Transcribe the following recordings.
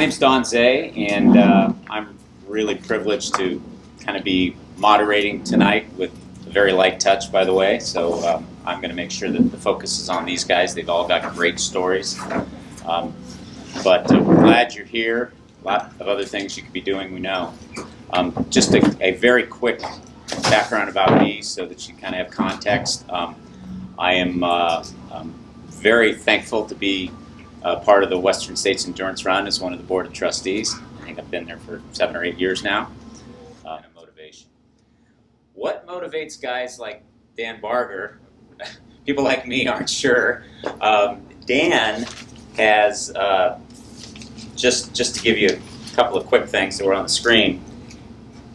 name's Don Zay, and I'm really privileged to kind of be moderating tonight with a very light touch, by the way. So I'm going to make sure that the focus is on these guys. They've all got great stories. But we're glad you're here. A lot of other things you could be doing, we know. Just a very quick background about me so that you kind of have context. I am very thankful to be part of the Western States Endurance Run as one of the board of trustees. I think I've been there for 7 or 8 years now. Motivation. What motivates guys like Dan Barger? People like me aren't sure. Dan has, just to give you a couple of quick things that were on the screen,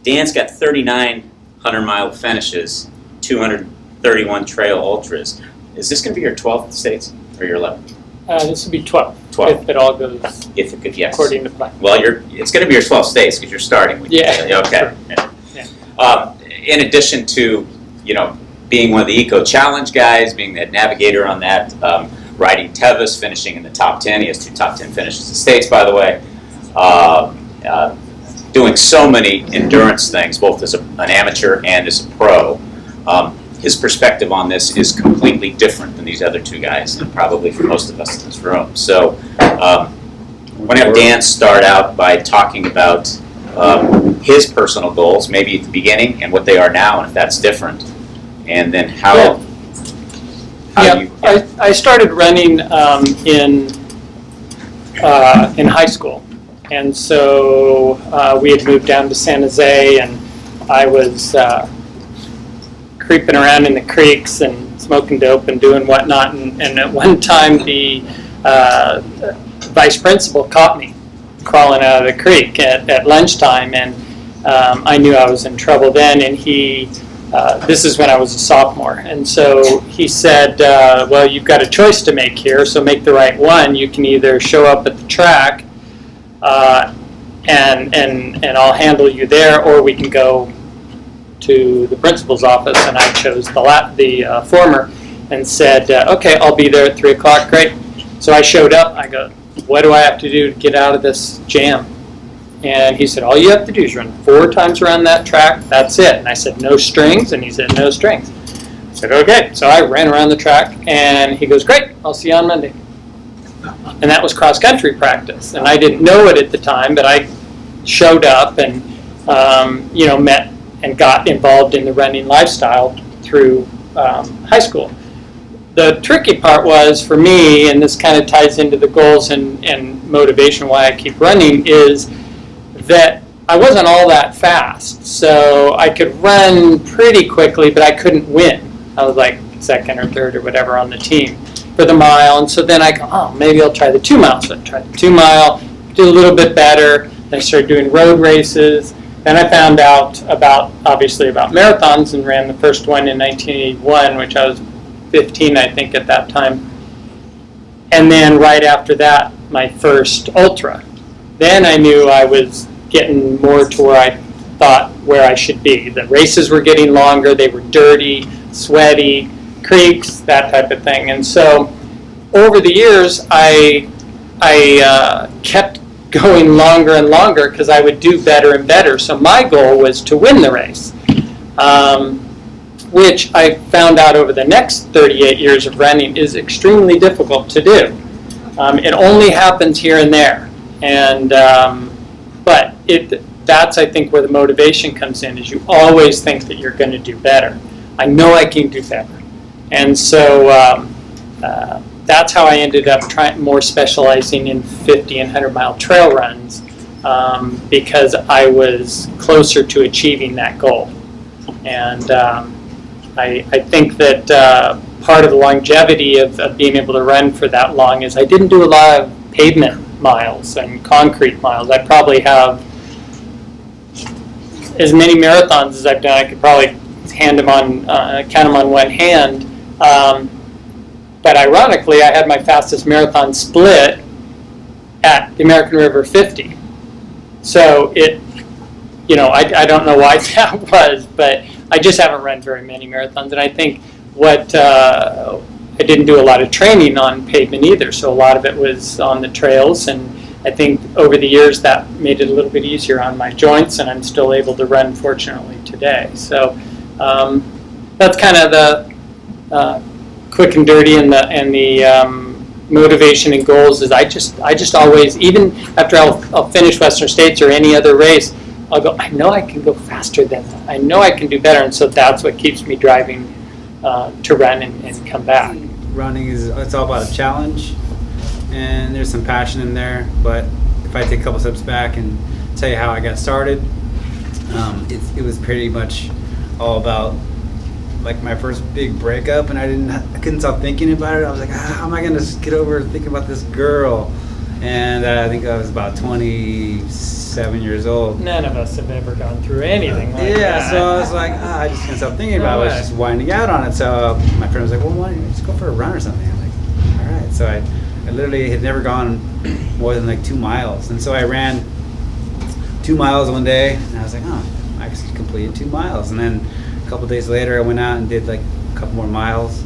Dan's got 39 100-mile finishes, 231 trail ultras. Is this going to be your 12th states or your 11th? This would be 12. 12. If it all goes yes. according to plan. Well, it's going to be your 12th states because you're starting. Yeah. Okay. Sure. Yeah. In addition to, being one of the Eco Challenge guys, being the navigator on that, riding Tevis, finishing in the top 10. He has 2 top 10 finishes in states, by the way. Doing so many endurance things, both as an amateur and as a pro. His perspective on this is completely different than these other 2 guys, and probably for most of us in this room. So I'm going to have Dan start out by talking about his personal goals, maybe at the beginning, and what they are now, and if that's different. And then how I started running in high school. And so we had moved down to San Jose, and I was creeping around in the creeks and smoking dope and doing whatnot. And at one time, the vice principal caught me crawling out of the creek at lunchtime, and I knew I was in trouble then. And this is when I was a sophomore, and so he said, "Well, you've got a choice to make here, so make the right one. You can either show up at the track." And I'll handle you there, or we can go to the principal's office. And I chose the former, and said, "Okay, I'll be there at 3 o'clock." Great. So I showed up. I go, "What do I have to do to get out of this jam?" And he said, "All you have to do is run 4 times around that track. That's it." And I said, "No strings?" And he said, "No strings." I said, "Okay." So I ran around the track, and he goes, "Great, I'll see you on Monday." And that was cross-country practice. And I didn't know it at the time, but I showed up and, met and got involved in the running lifestyle through high school. The tricky part was, for me, and this kind of ties into the goals and motivation why I keep running, is that I wasn't all that fast. So I could run pretty quickly, but I couldn't win. I was like second or third or whatever on the team for the mile. And so then I go, "Oh, maybe I'll try the 2 mile." So I tried the 2 mile, did a little bit better. Then I started doing road races. Then I found out about marathons, and ran the first one in 1981, which I was 15, I think, at that time. And then right after that, my first ultra. Then I knew I was getting more to where I thought where I should be. The races were getting longer. They were dirty, sweaty, creeks, that type of thing. And so over the years, I kept going longer and longer because I would do better and better. So my goal was to win the race, which I found out over the next 38 years of running is extremely difficult to do. It only happens here and there. And but that's, I think, where the motivation comes in, is you always think that you're going to do better. I know I can do better. And so that's how I ended up more specializing in 50 and 100-mile trail runs, because I was closer to achieving that goal. And I think that part of the longevity of being able to run for that long is I didn't do a lot of pavement miles and concrete miles. I probably have as many marathons as I've done. I could probably count them on one hand. But ironically, I had my fastest marathon split at the American River 50. So I don't know why that was, but I just haven't run very many marathons. And I think I didn't do a lot of training on pavement either. So a lot of it was on the trails, and I think over the years that made it a little bit easier on my joints, and I'm still able to run, fortunately, today. So that's kind of the quick and dirty, and the motivation and goals is I just always, even after I'll finish Western States or any other race, I'll go, I know I can go faster than that. I know I can do better, and so that's what keeps me driving to run and come back. Running it's all about a challenge, and there's some passion in there. But if I take a couple steps back and tell you how I got started, it was pretty much all about like my first big breakup, and I couldn't stop thinking about it. I was like, how am I gonna get over thinking about this girl? And I think I was about 27 years old. None of us have ever gone through anything like that. Yeah, so I was like, I just couldn't stop thinking about it. I was just winding out on it. So my friend was like, well, why don't you just go for a run or something? I'm like, all right. So I literally had never gone more than like 2 miles. And so I ran 2 miles one day, and I was like, oh, I actually completed 2 miles. And then a couple days later, I went out and did like a couple more miles.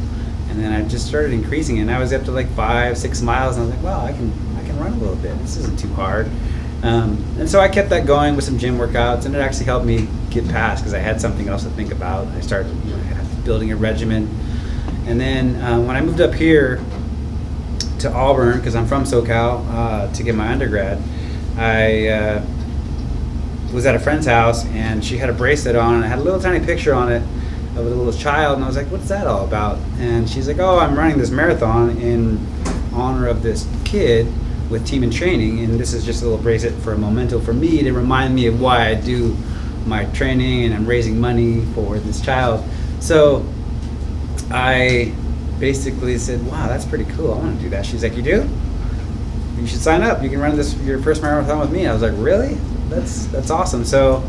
And then I just started increasing it. And I was up to like 5-6 miles. And I was like, wow, I can run a little bit. This isn't too hard. And so I kept that going with some gym workouts, and it actually helped me get past because I had something else to think about. I started building a regimen. And then when I moved up here to Auburn, because I'm from SoCal, to get my undergrad, I was at a friend's house, and she had a bracelet on, and it had a little tiny picture on it of a little child, and I was like, what's that all about? And she's like, oh, I'm running this marathon in honor of this kid with Team in Training, and this is just a little bracelet for a memento for me to remind me of why I do my training, and I'm raising money for this child. So I basically said, wow, that's pretty cool, I want to do that. She's like, you do? You should sign up, you can run your first marathon with me. I was like, really? That's awesome. So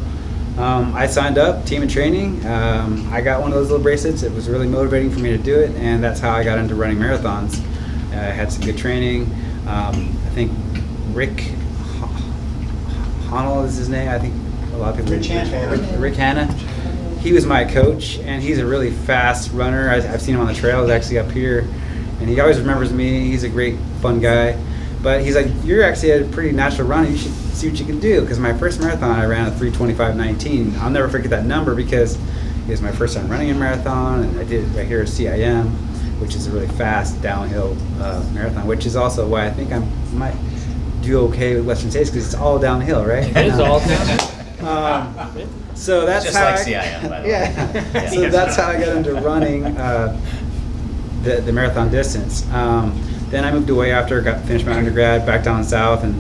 I signed up, Team in Training. I got one of those little bracelets. It was really motivating for me to do it, and that's how I got into running marathons. I had some good training. I think Rick Honnell is his name. I think a lot of people. Rick Hanna. He was my coach, and he's a really fast runner. I've seen him on the trails actually up here, and he always remembers me. He's a great, fun guy. But he's like, you're actually a pretty natural runner. You should see what you can do. Because my first marathon, I ran a 3:25:19. I'll never forget that number because it was my first time running a marathon, and I did it right here at CIM, which is a really fast downhill marathon, which is also why I think I might do okay with Western States, because it's all downhill, right? It is all downhill. So that's just how like CIM, by the way. Yeah. So that's how I got into running the marathon distance. Then I moved away after I finished my undergrad, back down south, and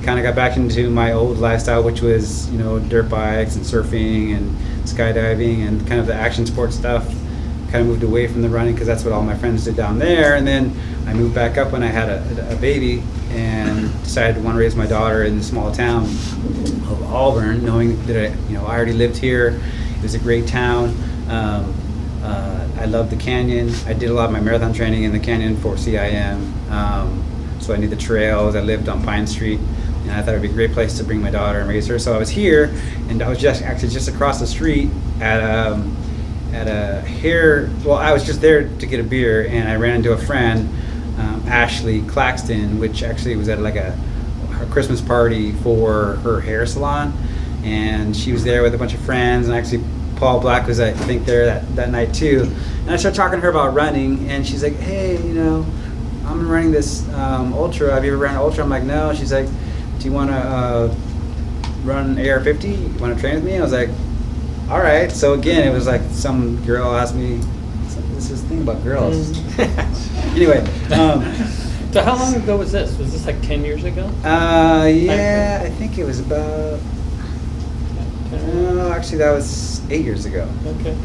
kind of got back into my old lifestyle, which was, dirt bikes and surfing and skydiving and kind of the action sports stuff. Kind of moved away from the running because that's what all my friends did down there. And then I moved back up when I had a baby, and decided to want to raise my daughter in the small town of Auburn, knowing that I already lived here. It was a great town. I loved the canyon. I did a lot of my marathon training in the canyon for CIM, so I knew the trails. I lived on Pine Street, and I thought it would be a great place to bring my daughter and raise her. So I was here, and I was just across the street at a hair. Well, I was just there to get a beer, and I ran into a friend, Ashley Claxton, which actually was at like her Christmas party for her hair salon, and she was there with a bunch of friends, and actually Paul Black was, I think, there that night too. And I started talking to her about running, and she's like, hey, I'm running this ultra. Have you ever ran an ultra? I'm like, no. She's like, do you want to run AR50? You want to train with me? I was like, all right. So again, it was like some girl asked me, this is the thing about girls. Anyway. So how long ago was this? Was this like 10 years ago? Yeah, I think it was about, actually that was 8 years ago. Okay.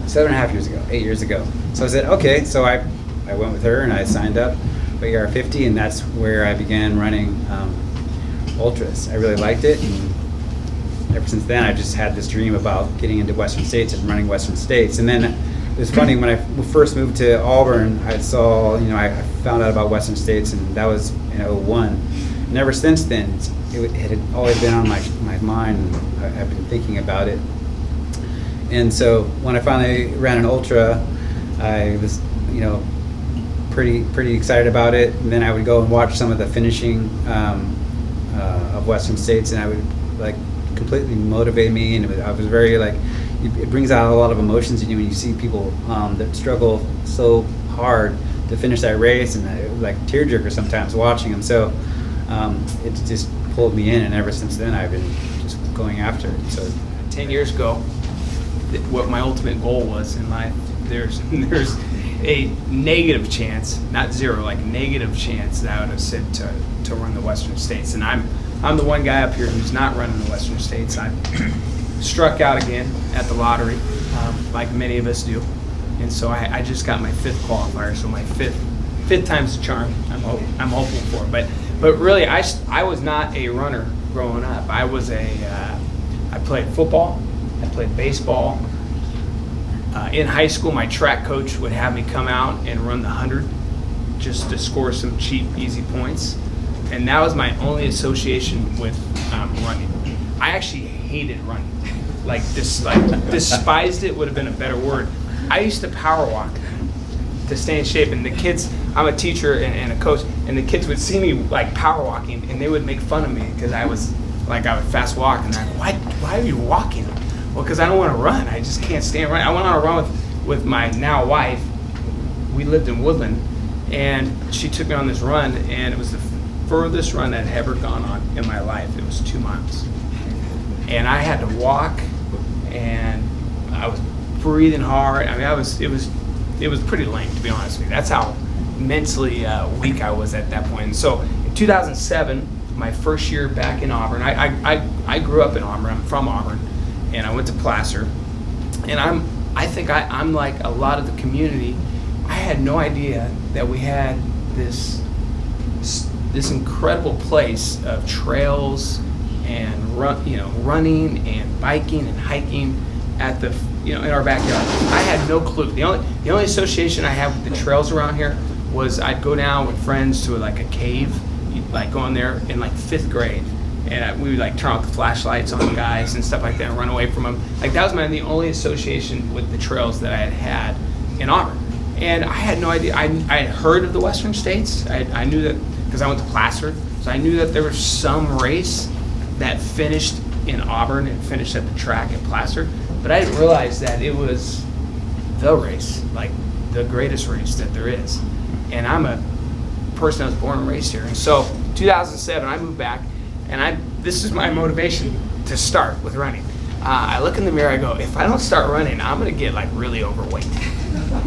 7.5 years ago, 8 years ago. So I said, okay. So I went with her and I signed up for AR50, and that's where I began running ultras. I really liked it, and ever since then I just had this dream about getting into Western States and running Western States. And then it was funny, when I first moved to Auburn, I saw, I found out about Western States, and that was in '01. And ever since then, it had always been on my mind, and I've been thinking about it. And so when I finally ran an ultra, I was, pretty excited about it. And then I would go and watch some of the finishing of Western States, and I would like completely motivate me, and I was very like, it brings out a lot of emotions in you when you see people that struggle so hard to finish that race, and I, like tearjerker sometimes watching them. So it just pulled me in, and ever since then I've been just going after it. So 10 years ago, what my ultimate goal was in life, there's a negative chance, not zero, like negative chance that I would have said to run the Western States. And I'm the one guy up here who's not running the Western States. I struck out again at the lottery, like many of us do. And so I just got my 5th qualifier, so my fifth time's the charm. I'm hoping for. But really, I was not a runner growing up. I played football, I played baseball. In high school, my track coach would have me come out and run the 100 just to score some cheap, easy points. And that was my only association with running. I actually hated running. Despised it would have been a better word. I used to power walk to stay in shape, and the kids, I'm a teacher and a coach, and the kids would see me like power walking, and they would make fun of me because I would fast walk, and they're like, why are you walking? Well, because I don't want to run. I just can't stand running. I went on a run with my now wife. We lived in Woodland, and she took me on this run, and it was the furthest run I'd ever gone on in my life. It was 2 miles. And I had to walk, and I was breathing hard. I mean, it was pretty lame, to be honest with you. That's how mentally weak I was at that point. And so in 2007, my first year back in Auburn, I grew up in Auburn. I'm from Auburn, and I went to Placer. And I think I'm like a lot of the community. I had no idea that we had this incredible place of trails and running and biking and hiking at the in our backyard. I had no clue. The only association I had with the trails around here was I'd go down with friends to like a cave, like going there in like 5th grade, and we would like turn off the flashlights on guys and stuff like that and run away from them. Like that was the only association with the trails that I had in Auburn. And I had no idea. I had heard of the Western States. I knew that because I went to Placer, so I knew that there was some race that finished in Auburn and finished at the track at Placer. But I didn't realize that it was the race, like the greatest race that there is. And I'm a person that was born and raised here. And so 2007, I moved back, and this is my motivation to start with running. I look in the mirror, I go, if I don't start running, I'm gonna get like really overweight.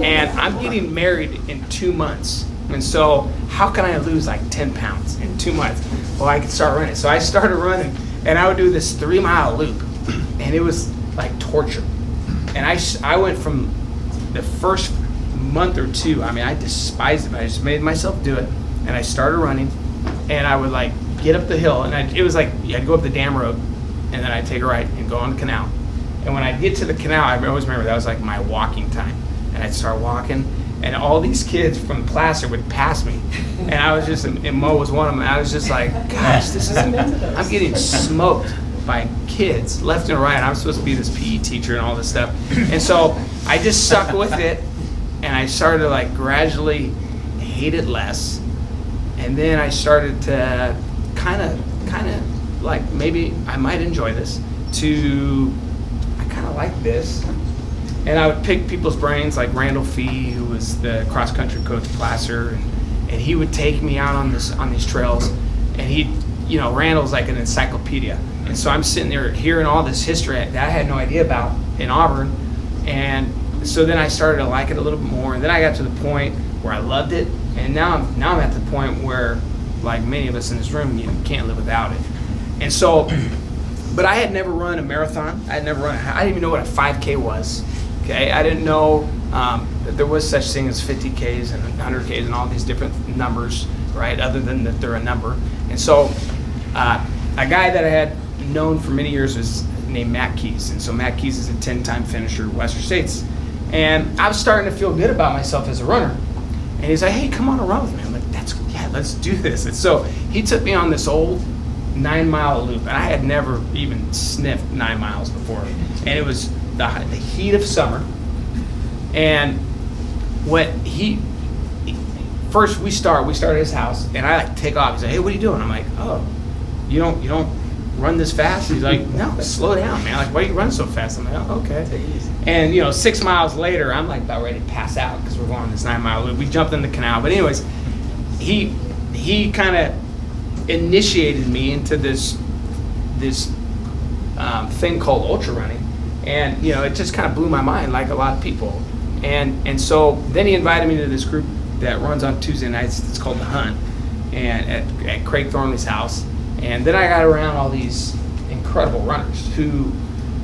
And I'm getting married in 2 months. And so how can I lose like 10 pounds in 2 months? Well, I could start running. So I started running, and I would do this 3-mile loop, and it was like torture. And I went from the first month or 2, I mean, I despised it, but I just made myself do it. And I started running, and I would like get up the hill, and it was like I'd go up the dam road, and then I'd take a right and go on the canal. And when I'd get to the canal, I always remember that was like my walking time. And I'd start walking, and all these kids from Placer would pass me. And I was just, and Mo was one of them, and I was just like, gosh, I'm getting smoked by kids left and right. I'm supposed to be this PE teacher and all this stuff. And so I just stuck with it, and I started to like gradually hate it less. And then I started to kind of like, maybe I might enjoy this, I kind of like this. And I would pick people's brains, like Randall Fee, who was the cross-country coach at Placer, and he would take me out on these trails, and Randall's like an encyclopedia. And so I'm sitting there hearing all this history that I had no idea about in Auburn, and so then I started to like it a little bit more, and then I got to the point where I loved it, and now I'm at the point where, like many of us in this room, you can't live without it. And so, but I had never run a marathon. I didn't even know what a 5K was. Okay, I didn't know that there was such thing as 50Ks and 100Ks and all these different numbers, right? Other than that they're a number. And so, a guy that I had known for many years was named Matt Keys. And so Matt Keys is a 10-time finisher at Western States. And I was starting to feel good about myself as a runner. And he's like, hey, come on and run with me. I'm like, let's do this. And so he took me on this old 9-mile loop, and I had never even sniffed 9 miles before. And it was the heat of summer. And first we start at his house, and I like take off. He's like, hey, what are you doing? I'm like, oh, you don't run this fast? He's like, no, slow down, man. Like, why you run so fast? I'm like, oh, okay. And 6 miles later, I'm like about ready to pass out because we're going on this 9 mile loop. We jumped in the canal, but anyways, he kind of initiated me into this thing called ultra running, and it just kind of blew my mind, like a lot of people. And so then he invited me to this group that runs on Tuesday nights. It's called The Hunt, and at Craig Thornley's house. And then I got around all these incredible runners who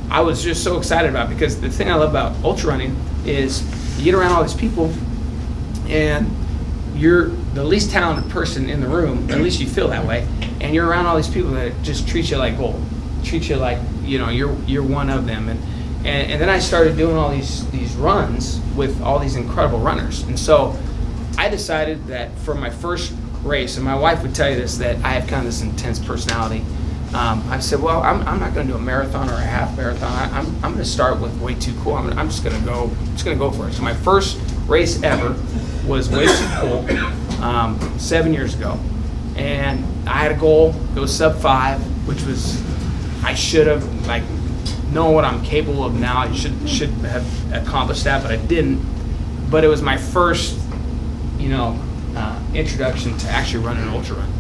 I was just so excited about, because the thing I love about ultra running is you get around all these people and you're the least talented person in the room, at least you feel that way, and you're around all these people that just treat you like gold, treat you like you're one of them. And then I started doing all these runs with all these incredible runners. And so I decided that for my first race, and my wife would tell you this, that I have kind of this intense personality. I said, well, I'm not going to do a marathon or a half marathon. I'm going to start with Way Too Cool. I'm just going to go for it. So my first race ever was Way Too Cool 7 years ago, and I had a goal, go sub 5, which was, I should have known what I'm capable of now. I should have accomplished that, but I didn't. But it was my first introduction to actually running an ultra run,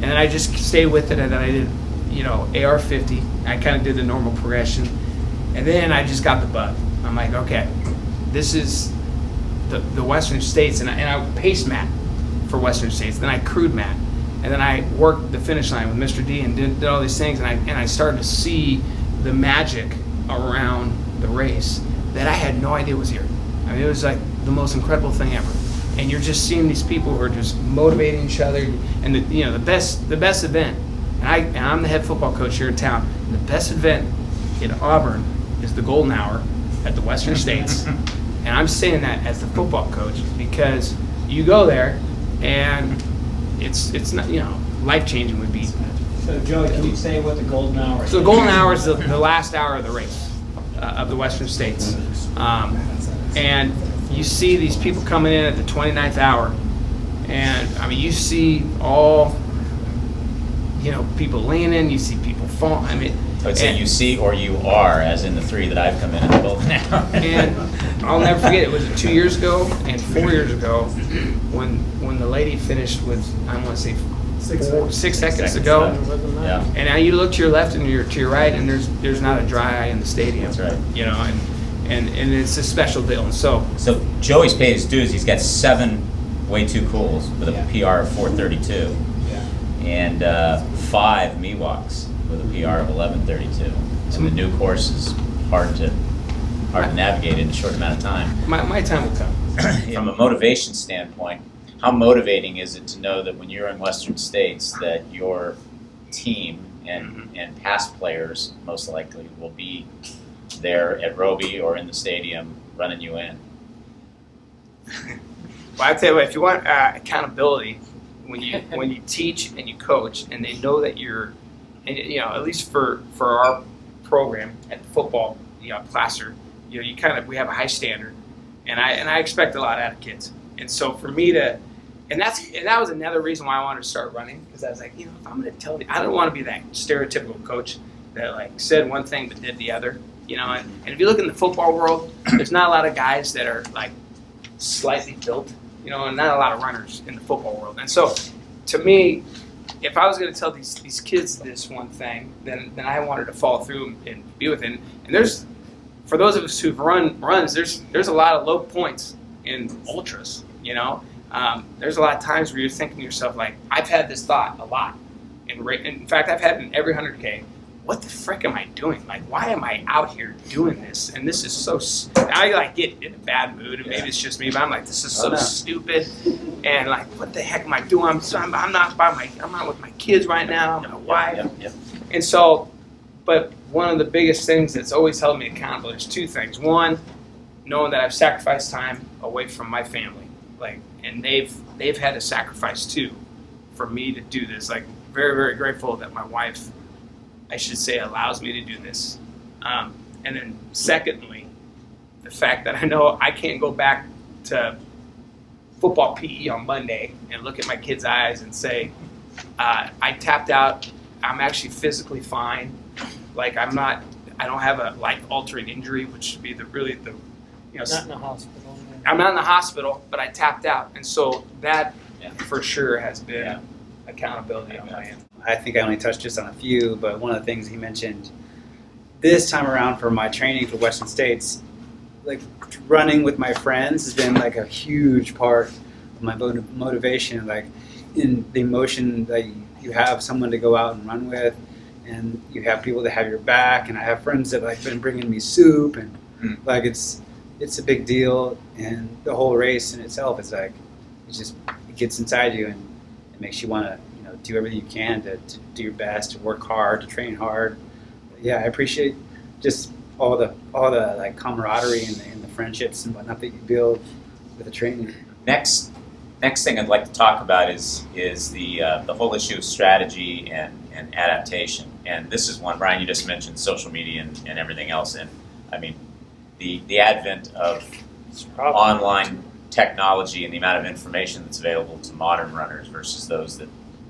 and I just stayed with it. And then I did AR50. I kind of did the normal progression, and then I just got the bug. I'm like, okay, this is the Western States, and I paced Matt for Western States. Then I crewed Matt, and then I worked the finish line with Mr. D and did all these things, and I started to see the magic around the race that I had no idea was here. I mean, it was like the most incredible thing ever. And you're just seeing these people who are just motivating each other, and the best event. And I'm the head football coach here in town. The best event in Auburn is the Golden Hour at the Western States, and I'm saying that as the football coach because you go there, and it's not life changing would be. So Joey, can you say what the Golden Hour is? So the Golden Hour is the last hour of the race of the Western States, and you see these people coming in at the 29th hour, and I mean you see all people leaning, you see people fall. I mean, I would say you see or you are, as in the 3 that I've come in at the Golden Hour. And I'll never forget, it was 2 years ago and 4 years ago when the lady finished with, I want to say 6 seconds to go. Yeah. And now you look to your left and to your right, and there's not a dry eye in the stadium. That's right. And it's a special deal. And so Joey's paid his dues. He's got 7 Way Too Cools with a PR of 4:32, and 5 Miwoks with a PR of 11:32. And the new course is hard to navigate in a short amount of time. my time will come. From a motivation standpoint, how motivating is it to know that when you're in Western States that your team and past players most likely will be there at Roby or in the stadium running you in? Well, I tell you what, if you want accountability, when you teach and you coach, and they know that you're, and at least for our program at the football Placer, we have a high standard, and I expect a lot out of kids. And so for me to, and that was another reason why I wanted to start running, because I was like, if I'm going to tell you, I don't want to be that stereotypical coach that said one thing but did the other. And if you look in the football world, there's not a lot of guys that are slightly built, and not a lot of runners in the football world. And so, to me, if I was going to tell these kids this one thing, then I wanted to follow through and be with it. And there's, for those of us who've runs, there's a lot of low points in ultras. There's a lot of times where you're thinking to yourself, I've had this thought a lot. In fact, I've had it in every 100K. What the frick am I doing? Why am I out here doing this? And this is so. I get in a bad mood, and maybe it's just me, but I'm this is so stupid. And what the heck am I doing? I'm not with my kids right now. My wife. Yep. And so, but one of the biggest things that's always held me accountable is 2 things. One, knowing that I've sacrificed time away from my family, and they've had to sacrifice too, for me to do this. Very, very grateful that my wife, I should say, allows me to do this. And then secondly, the fact that I know I can't go back to football PE on Monday and look at my kids' eyes and say, I tapped out I'm actually physically fine. Like I don't have a life-altering injury, which would be the Not in the hospital. I'm not in the hospital, but I tapped out, and so that Yeah. for sure has been Yeah. accountability on my end. I think I only touched just on a few, but one of the things he mentioned this time around for my training for Western States, like running with my friends has been like a huge part of my motivation, like in the emotion that you have someone to go out and run with, and you have people that have your back, and I have friends that like been bringing me soup, and like it's a big deal, and the whole race in itself is like it gets inside you, and it makes you want to do everything you can to do your best, to work hard, to train hard. Yeah, I appreciate just all the like camaraderie and the friendships and whatnot that you build with the training. Next thing I'd like to talk about is the whole issue of strategy and adaptation. And this is one, Brian, you just mentioned social media and everything else. And I mean, the advent of online technology and the amount of information that's available to modern runners versus those that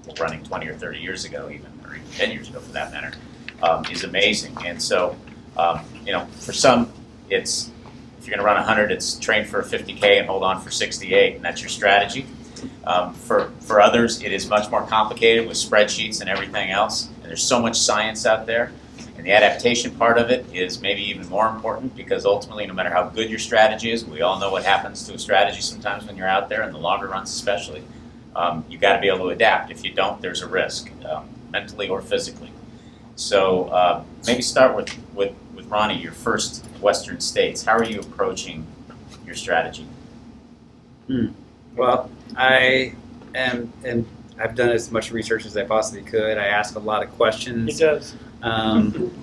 were running 20 or 30 years ago, even, or even 10 years ago for that matter, is amazing. And so, for some, it's if you're going to run 100, it's train for a 50K and hold on for 68, and that's your strategy. For others, it is much more complicated with spreadsheets and everything else. And there's so much science out there. And the adaptation part of it is maybe even more important because ultimately, no matter how good your strategy is, we all know what happens to a strategy sometimes when you're out there, and the longer runs especially. You've got to be able to adapt. If you don't, there's a risk, mentally or physically. So maybe start with Ronnie, your first Western States. How are you approaching your strategy? Well, I am, and I've done as much research as I possibly could. I ask a lot of questions. He does.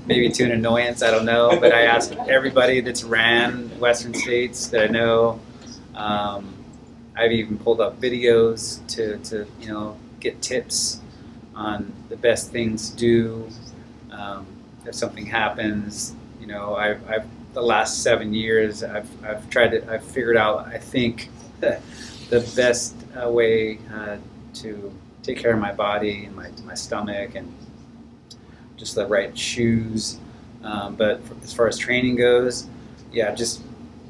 Maybe to an annoyance, I don't know, but I ask everybody that's ran Western States that I know. I've even pulled up videos to get tips on the best things to do if something happens. I've the last 7 years I've figured out, I think, the best way to take care of my body and my stomach, and just the right shoes. But as far as training goes, yeah,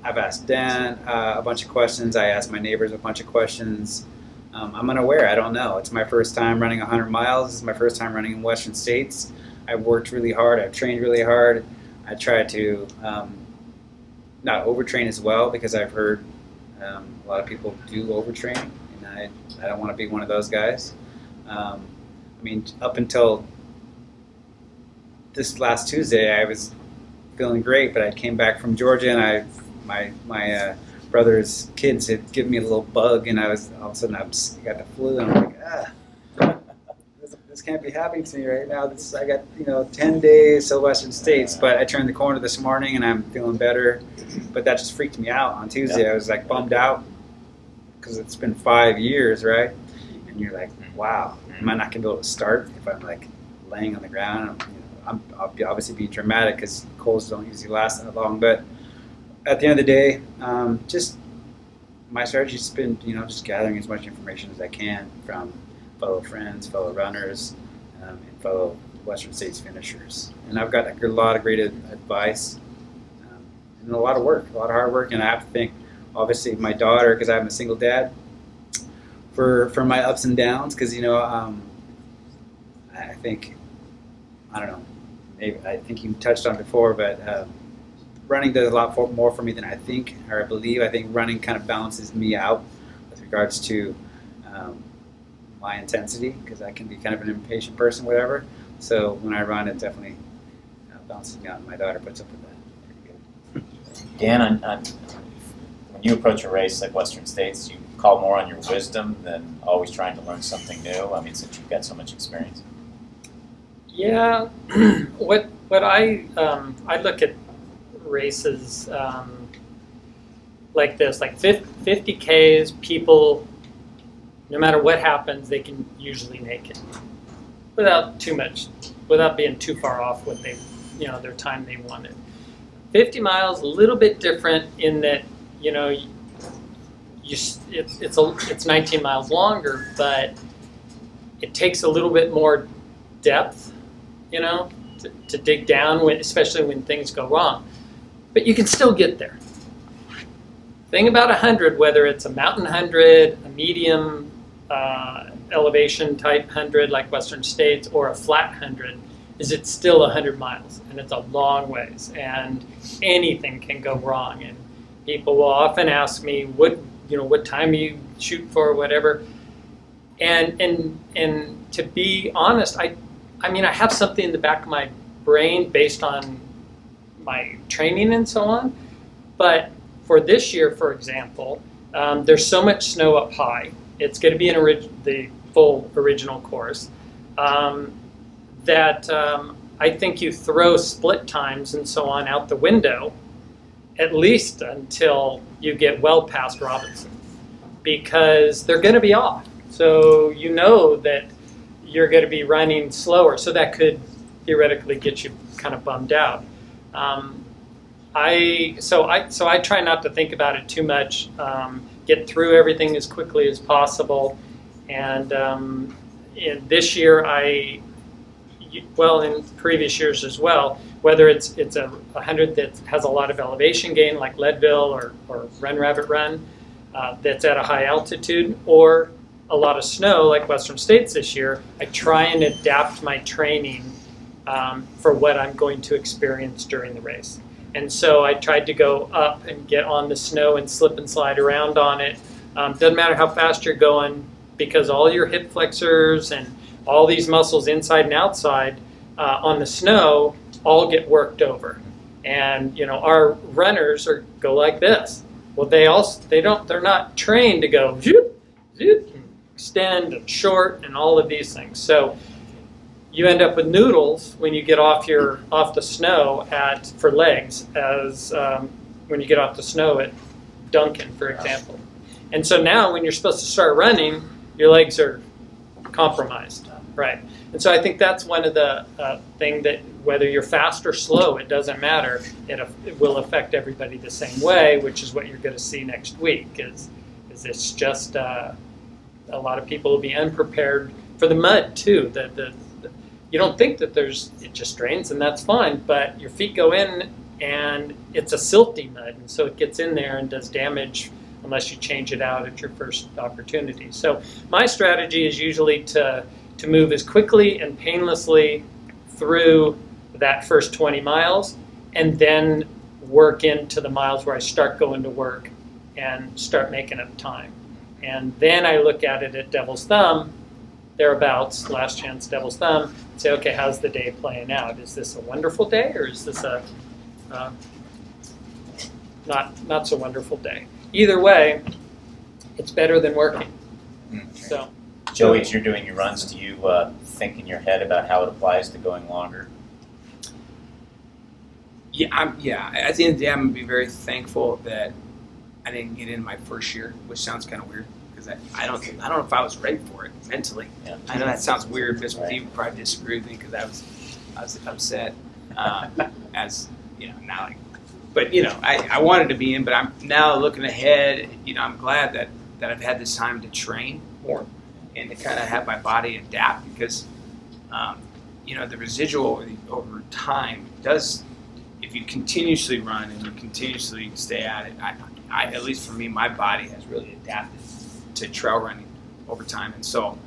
I've asked Dan a bunch of questions. I asked my neighbors a bunch of questions. I'm unaware. I don't know. It's my first time running 100 miles. This is my first time running in Western States. I've worked really hard. I've trained really hard. I try to not overtrain as well, because I've heard a lot of people do overtrain, and I don't want to be one of those guys. I mean, up until this last Tuesday, I was feeling great, but I came back from Georgia, and my brother's kids had given me a little bug, and I was all of a sudden I got the flu, and I'm like, this can't be happening to me right now. I got 10 days till Western States, but I turned the corner this morning and I'm feeling better. But that just freaked me out on Tuesday. Yeah. I was like bummed out because it's been 5 years, right? And you're like, wow, am I not gonna be able to start if I'm like laying on the ground? I'll be obviously being dramatic because colds don't usually last that long, but at the end of the day, just my strategy has been, just gathering as much information as I can from fellow friends, fellow runners, and fellow Western States finishers. And I've got a lot of great advice and a lot of work, a lot of hard work. And I have to thank, obviously, my daughter, because I'm a single dad, for my ups and downs. Because I think, I don't know, maybe I think you touched on it before, but running does a lot more for me than I think, or I believe. I think running kind of balances me out with regards to my intensity, because I can be kind of an impatient person, whatever. So when I run, it definitely balances me out, and my daughter puts up with that. Pretty good. Dan, when you approach a race like Western States, you call more on your wisdom than always trying to learn something new? I mean, since you've got so much experience. Yeah, what I look at races like this, like 50Ks, people, no matter what happens, they can usually make it without being too far off what they, their time they wanted. 50 miles, a little bit different in that, it's 19 miles longer, but it takes a little bit more depth, to dig down, especially when things go wrong. But you can still get there. Thing about 100, whether it's a mountain 100, a medium elevation type 100 like Western States, or a flat 100, is it's still 100 miles, and it's a long ways, and anything can go wrong. And people will often ask me, what time you shoot for, whatever. And to be honest, I have something in the back of my brain based on my training and so on. But for this year, for example, there's so much snow up high. It's going to be the full original course. That I think you throw split times and so on out the window, at least until you get well past Robinson, because they're going to be off. So you know that you're going to be running slower, so that could theoretically get you kind of bummed out. I try not to think about it too much. Get through everything as quickly as possible, and in this year in previous years as well, whether it's a 100 that has a lot of elevation gain like Leadville or Run Rabbit Run that's at a high altitude, or a lot of snow like Western States this year, I try and adapt my training for what I'm going to experience during the race. And so I tried to go up and get on the snow and slip and slide around on it. Doesn't matter how fast you're going, because all your hip flexors and all these muscles inside and outside on the snow all get worked over. And our runners go like this. Well, they're not trained to go zoop, zoop, extend and short and all of these things. So you end up with noodles when you get off the snow for legs, as when you get off the snow at Duncan, for example. And so now when you're supposed to start running, your legs are compromised, right? And so I think that's one of the thing that whether you're fast or slow, it doesn't matter. It will affect everybody the same way, which is what you're going to see next week. Is it's just a lot of people will be unprepared for the mud too. You don't think that it just drains, and that's fine, but your feet go in and it's a silty mud, and so it gets in there and does damage unless you change it out at your first opportunity. So my strategy is usually to move as quickly and painlessly through that first 20 miles, and then work into the miles where I start going to work and start making up time. And then I look at it at Devil's Thumb, thereabouts, last chance Devil's Thumb, and say, okay, how's the day playing out? Is this a wonderful day, or is this a not so wonderful day? Either way, it's better than working. So, Joey, as you're doing your runs, do you think in your head about how it applies to going longer? Yeah. At the end of the day, I'm gonna be very thankful that I didn't get in my first year, which sounds kind of weird because I don't know if I was ready for it mentally. Yeah. I know that sounds weird. Miss McKee would probably disagree with me because I was upset as now. But I wanted to be in, but I'm now looking ahead. I'm glad that I've had this time to train more and to kind of have my body adapt, because the residual over time does. If you continuously run and you continuously stay at it, I at least for me, my body has really adapted to trail running over time. And so,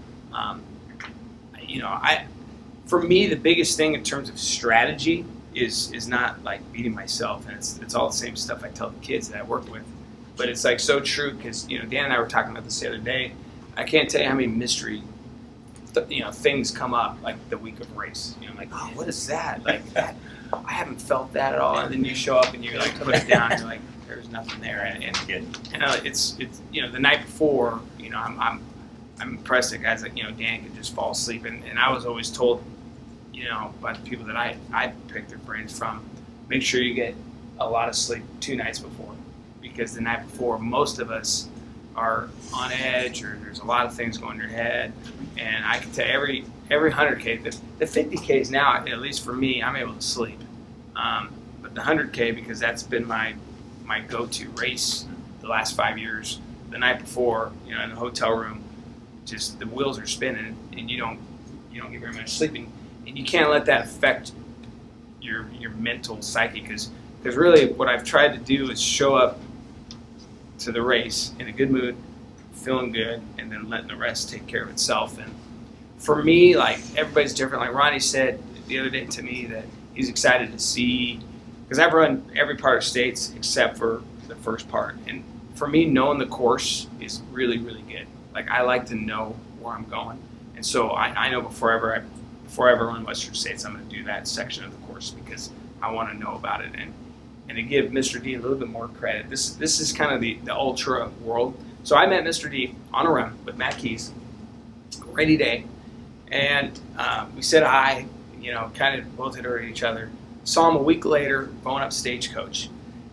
for me, the biggest thing in terms of strategy is not like beating myself, and it's all the same stuff I tell the kids that I work with. But it's like so true, because Dan and I were talking about this the other day. I can't tell you how many mystery things come up like the week of race. I'm like, oh, what is that? Like that. I haven't felt that at all, and then you show up and you put it down, and you're like, there's nothing there, and it's the night before, I'm impressed that guys like Dan could just fall asleep, and I was always told, by the people that I picked their brains from, make sure you get a lot of sleep 2 nights before, because the night before most of us are on edge, or there's a lot of things going in your head, and I can tell you every 100K, the 50Ks now, at least for me, I'm able to sleep. But the 100K, because that's been my go-to race the last 5 years, the night before, in the hotel room, just the wheels are spinning, and you don't get very much sleep. and you can't let that affect your mental psyche, because really what I've tried to do is show up to the race in a good mood, feeling good, and then letting the rest take care of itself. And for me, like, everybody's different. Like Ronnie said the other day to me that he's excited to see, because I've run every part of states except for the first part, and for me, knowing the course is really, really good. Like, I like to know where I'm going, and so I know before I ever run Western States, I'm going to do that section of the course because I want to know about it. And to give Mr. D a little bit more credit, this is kind of the ultra world. So I met Mr. D on a run with Matt Keys, rainy day, and we said hi, kind of both had heard of each other. Saw him a week later going up Stagecoach,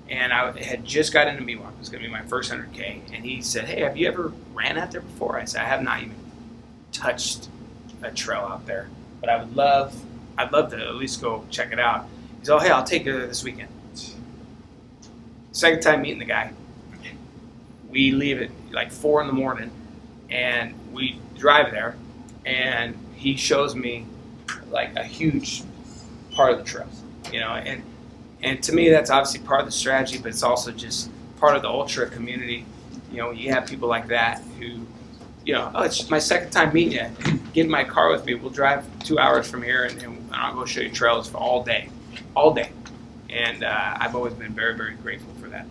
and I had just got into Miwok. It was going to be my first 100K, and he said, "Hey, have you ever ran out there before?" I said, "I have not even touched a trail out there, but I'd love to at least go check it out." He said, "Oh, hey, I'll take you there this weekend." Second time meeting the guy. We leave at like 4 in the morning, and we drive there, and he shows me like a huge part of the trails, and to me that's obviously part of the strategy, but it's also just part of the ultra community. You have people like that who, "Oh, it's my second time meeting you. Get in my car with me. We'll drive 2 hours from here, and I'll go show you trails for all day. And I've always been very, very grateful for that.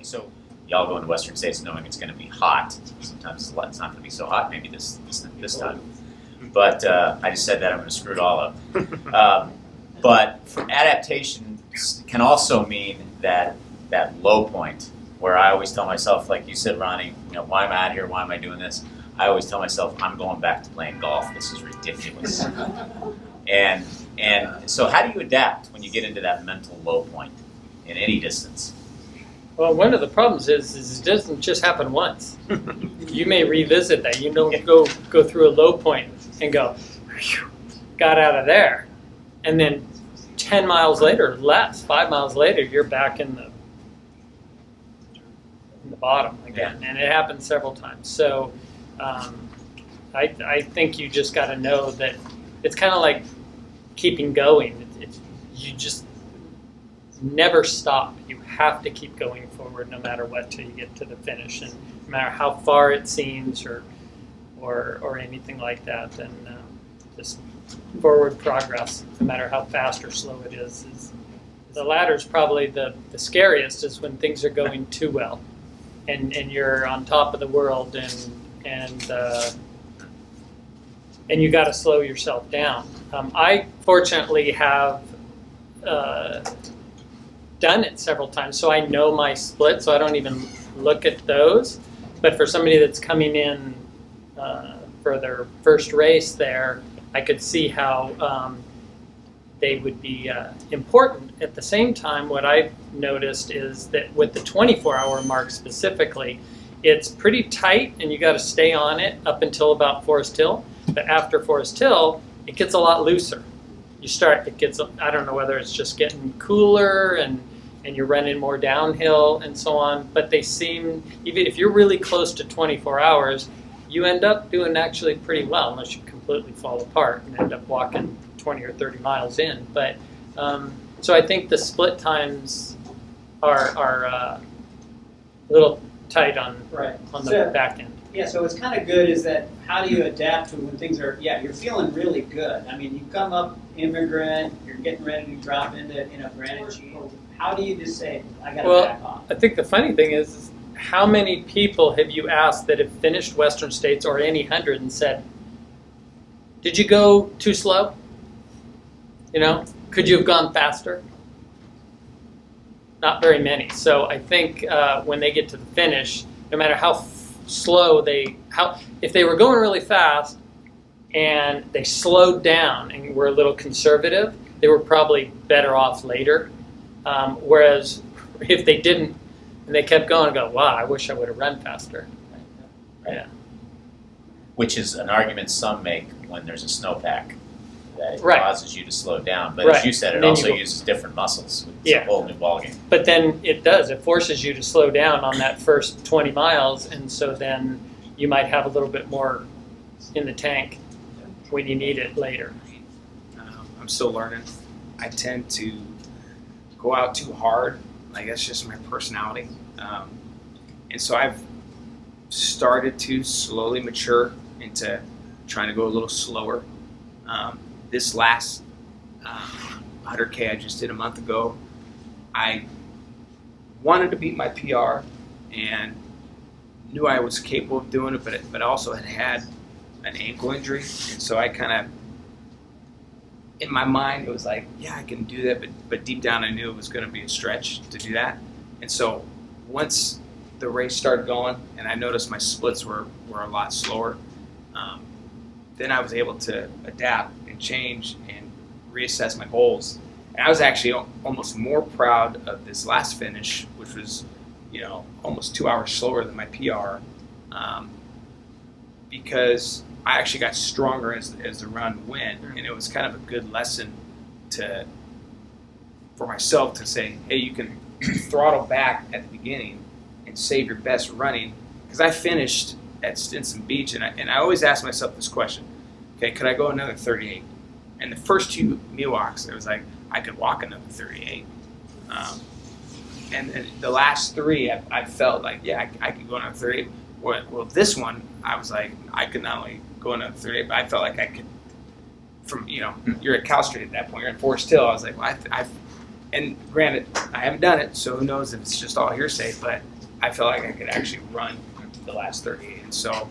So y'all go into Western States knowing it's going to be hot. Sometimes it's not going to be so hot. Maybe this time. But I just said that I'm going to screw it all up. But for adaptation can also mean that low point where I always tell myself, like you said, Ronnie, why am I out here? Why am I doing this? I always tell myself, I'm going back to playing golf. This is ridiculous. And so how do you adapt when you get into that mental low point in any distance? Well, one of the problems is it doesn't just happen once. You may revisit that. You don't go through a low point and go, "Whew, got out of there," and then 10 miles later, less, 5 miles later, you're back in the bottom again, and it happens several times. So I think you just got to know that it's kind of like keeping going. You just never stop. You have to keep going forward no matter what till you get to the finish, and no matter how far it seems or anything like that. And just forward progress, no matter how fast or slow it is the ladder is probably the scariest. Is when things are going too well, and you're on top of the world, and you got to slow yourself down. I fortunately have done it several times, so I know my split, so I don't even look at those. But for somebody that's coming in for their first race there, I could see how they would be important. At the same time, what I've noticed is that with the 24-hour mark specifically, it's pretty tight, and you got to stay on it up until about Forest Hill. But after Forest Hill, it gets a lot looser. I don't know whether it's just getting cooler and you're running more downhill and so on, but they seem, even if you're really close to 24 hours, you end up doing actually pretty well, unless you completely fall apart and end up walking 20 or 30 miles in. But so I think the split times are a little tight on the back end. Yeah, so what's kind of good is that how do you adapt to when things are, you're feeling really good. I mean, you come up immigrant, you're getting ready to drop into Granite G. How do you just say, I got to back off? I think the funny thing is how many people have you asked that have finished Western States or any 100 and said, "Did you go too slow? Could you have gone faster?" Not very many. So I think when they get to the finish, no matter how slow if they were going really fast and they slowed down and were a little conservative, they were probably better off later. Whereas if they didn't and they kept going and go, "Wow, I wish I would have run faster." Right. Yeah. Which is an argument some make when there's a snowpack, that it Right. causes you to slow down. But Right. as you said, it And then also you go- uses different muscles. It's Yeah. a whole new ballgame. But then it forces you to slow down on that first 20 miles, and so then you might have a little bit more in the tank. when you need it later. I'm still learning. I tend to go out too hard. Like, that's just my personality. And so I've started to slowly mature into trying to go a little slower. This last 100K I just did a month ago, I wanted to beat my PR and knew I was capable of doing it, but I also had an ankle injury, and so I kind of, in my mind, it was like, yeah, I can do that, but deep down I knew it was going to be a stretch to do that. And so once the race started going and I noticed my splits were a lot slower, then I was able to adapt and change and reassess my goals. And I was actually almost more proud of this last finish, which was, almost 2 hours slower than my PR, because I actually got stronger as the run went, and it was kind of a good lesson for myself to say, hey, you can throttle back at the beginning and save your best running. Because I finished at Stinson Beach, and I always ask myself this question: okay, could I go another 38? And the first two Miwoks, it was like I could walk another 38. And the last three, I felt like, yeah, I could go another 38. Well, this one, I was like, I could not only go another 38, but I felt like I could. You're at Cal Street at that point. You're in Forest Hill. I was like, well, and granted, I haven't done it, so who knows if it's just all hearsay. But I felt like I could actually run the last 38, and so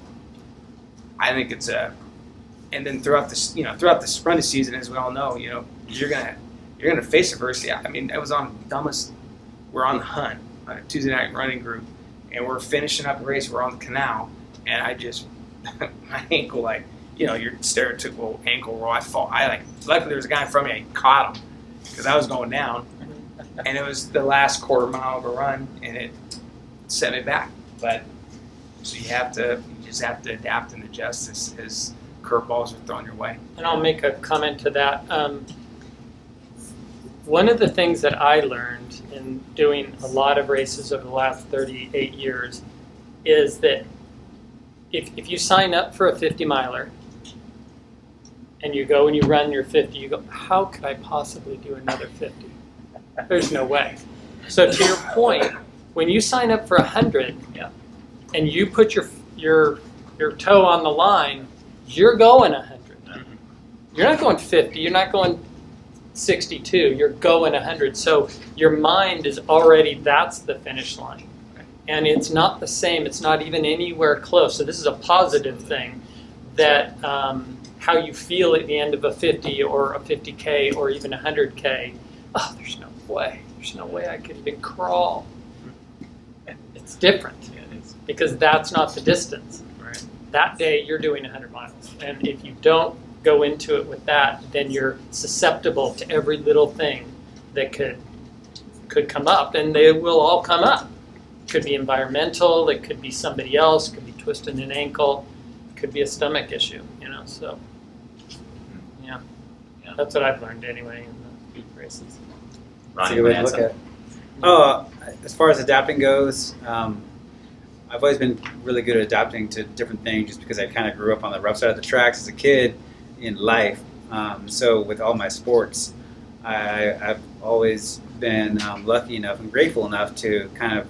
I think it's and then throughout the running season, as we all know, you're gonna face adversity. I mean, it was we're on the hunt on a Tuesday night running group, and we're finishing up a race. We're on the canal, and I just my ankle, your stereotypical ankle roll. Luckily there was a guy in front of me. I caught him because I was going down, and it was the last quarter mile of a run, and it set me back. But so you just have to adapt and adjust as curveballs are thrown your way. And I'll make a comment to that. One of the things that I learned in doing a lot of races over the last 38 years is that if you sign up for a 50 miler and you go and you run your 50, you go, how could I possibly do another 50? There's no way. So to your point, when you sign up for 100 and you put your toe on the line, you're going 100. You're not going 50. You're not going 62. You're going 100. So your mind is already, that's the finish line. And it's not the same. It's not even anywhere close. So this is a positive thing, that how you feel at the end of a 50 or a 50K or even 100K, oh, there's no way. There's no way I could even crawl. It's different because that's not the distance. Right. That day you're doing 100 miles. And if you don't go into it with that, then you're susceptible to every little thing that could come up, and they will all come up. It could be environmental, it could be somebody else, it could be twisting an ankle, it could be a stomach issue, so yeah. That's what I've learned anyway in the races. That's a good way to look at it. Oh, as far as adapting goes, I've always been really good at adapting to different things just because I kind of grew up on the rough side of the tracks as a kid in life. So with all my sports, I've always been lucky enough and grateful enough to kind of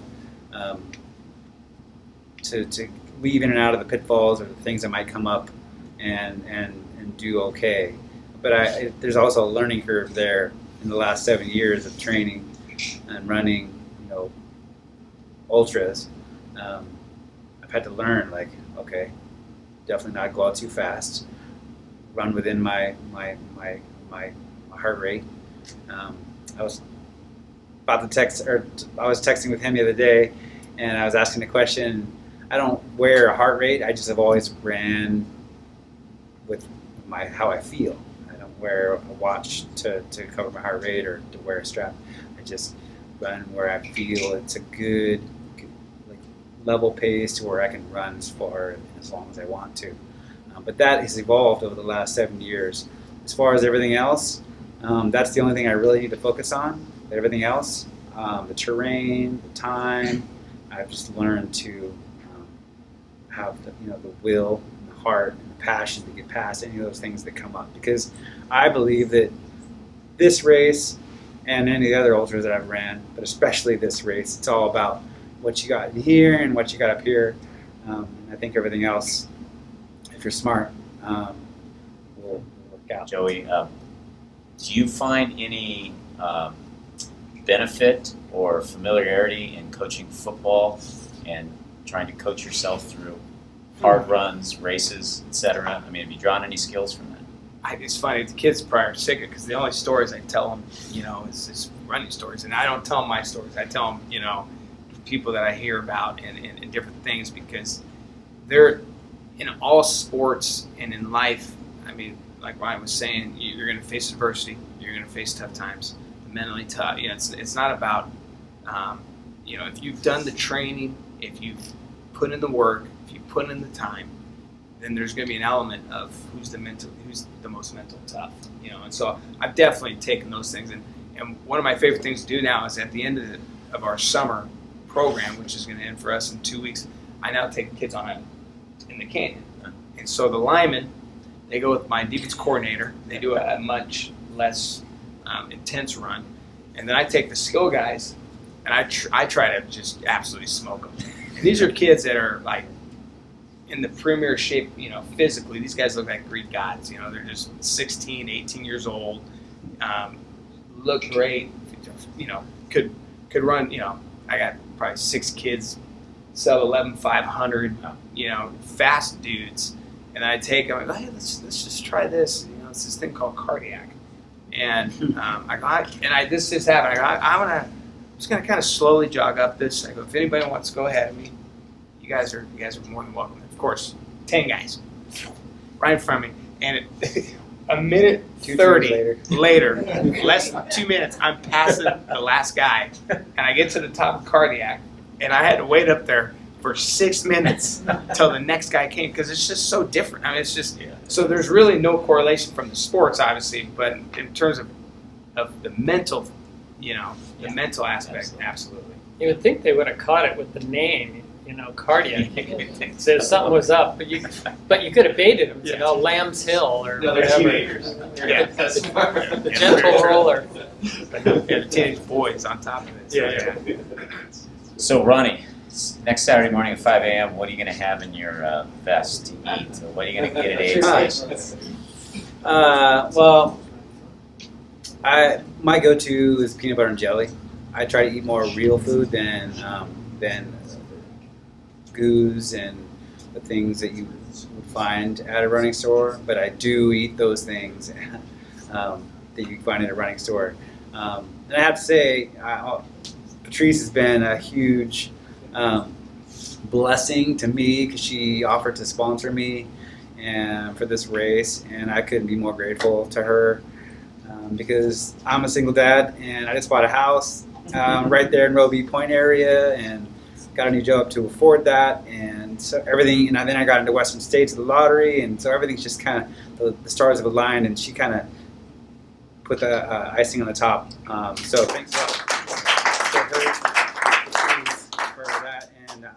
to weave in and out of the pitfalls or the things that might come up and do okay. But there's also a learning curve there in the last 7 years of training and running, ultras. I've had to learn, okay, definitely not go out too fast, run within my heart rate. I was texting with him the other day, and I was asking a question. I don't wear a heart rate. I just have always ran with how I feel. I don't wear a watch to cover my heart rate or to wear a strap. I just run where I feel it's a good level pace to where I can run as far and as long as I want to. But that has evolved over the last 7 years. As far as everything else, that's the only thing I really need to focus on. Everything else, the terrain, the time, I've just learned to have the will, and the heart and the passion to get past any of those things that come up. Because I believe that this race and any other ultras that I've ran, but especially this race, it's all about what you got in here and what you got up here. I think everything else, if you're smart, will work out. Joey, do you find any benefit or familiarity in coaching football and trying to coach yourself through hard runs, races, etc.? I mean, have you drawn any skills from that? It's funny, the kids probably are sick because the only stories I tell them, is running stories. And I don't tell them my stories. I tell them, people that I hear about and different things, because they're in all sports and in life. I mean, like Ryan was saying, you're going to face adversity. You're going to face tough times, mentally tough. It's not about, if you've done the training, if you've put in the work, if you put in the time, then there's going to be an element of who's the most mental tough, And so I've definitely taken those things, and one of my favorite things to do now is at the end of our summer program, which is going to end for us in 2 weeks. I now take kids in the canyon, and so the linemen, they go with my defense coordinator. They do a much less intense run, and then I take the skill guys, and I try to just absolutely smoke them. And these are kids that are like in the premier shape, physically. These guys look like Greek gods. They're just 16, 18 years old, look great. Could run. I got probably 6 kids, sub 11,500. Fast dudes. And I take them. I go, hey, let's just try this. It's this thing called cardiac. And this just happened. I'm just gonna kind of slowly jog up this. I go, if anybody wants to go ahead of me, you guys are more than welcome. Of course, 10 guys right in front of me, and a minute 30 later, less than 2 minutes, I'm passing the last guy, and I get to the top of cardiac, and I had to wait up there for 6 minutes until the next guy came, because it's just so different. I mean, it's just so there's really no correlation from the sports, obviously, but in terms of the mental, the mental aspect, absolutely. You would think they would have caught it with the name, cardiac. So something was up, but you could have baited them, Lamb's Hill or whatever. The gentle roller. The teenage boys on top of it. So, Ronnie, next Saturday morning at 5 a.m., what are you going to have in your vest to eat? So what are you going to get at aid station? Well, my go-to is peanut butter and jelly. I try to eat more real food than goos and the things that you would find at a running store. But I do eat those things that you find at a running store. And I have to say, Patrice has been a huge blessing to me, because she offered to sponsor me and for this race, and I couldn't be more grateful to her, because I'm a single dad and I just bought a house right there in Roby Point area and got a new job to afford that, and so everything. And then I got into Western States of the lottery, and so everything's just kind of the stars have aligned, and she kind of put the icing on the top. So thanks a lot to her for that, and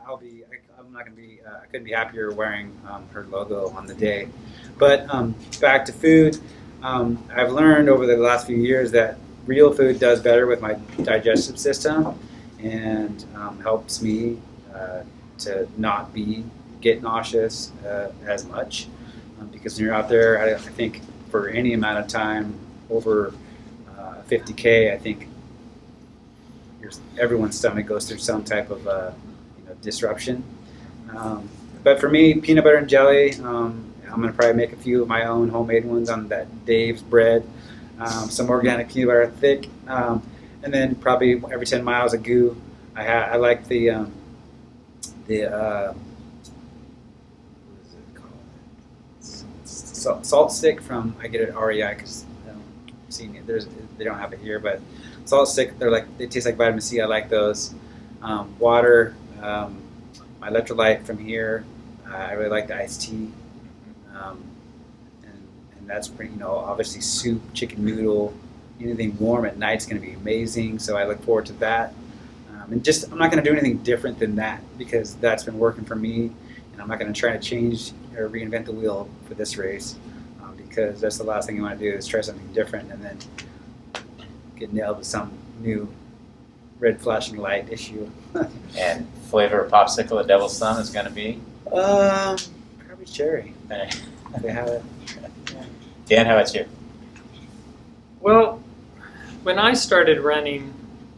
I'm not gonna be I couldn't be happier wearing her logo on the day. But back to food, I've learned over the last few years that real food does better with my digestive system, and helps me to not get nauseous as much, because when you're out there, I think for any amount of time over 50K, I think everyone's stomach goes through some type of disruption. But for me, peanut butter and jelly. I'm gonna probably make a few of my own homemade ones on that Dave's bread. Some organic peanut butter thick, and then probably every 10 miles a goo. I like the what is it called? Salt stick from, I get it at REI, because they don't have it here, but salt stick, they taste like vitamin C. I like those. Water, my electrolyte from here. I really like the iced tea, and that's pretty. Obviously soup, chicken noodle, anything warm at night's going to be amazing. So I look forward to that. And I'm not going to do anything different than that, because that's been working for me. and I'm not going to try to change or reinvent the wheel for this race, because that's the last thing you want to do is try something different and then get nailed with some new red flashing light issue. And flavor of popsicle at Devil's Thumb is going to be? Probably cherry. They have it. Dan, how about you? Well, when I started running,